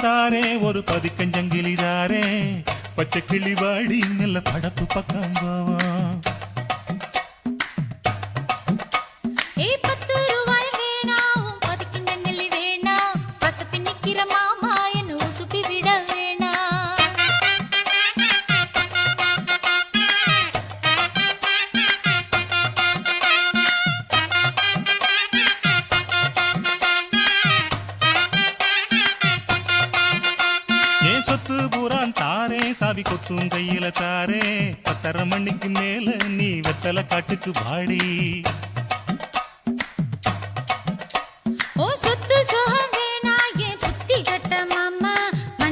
தாரே ஒரு பதிக்கஞ்சங்கிலி தாரே பச்சை கிளி வாடி மெல்ல படப்பு பக்கம் போவோம். தாரே சாவி கொத்தும் கையில தாரே 10:30 மணிக்கு மேல நீ வெத்தல காட்டுக்கு பாடி.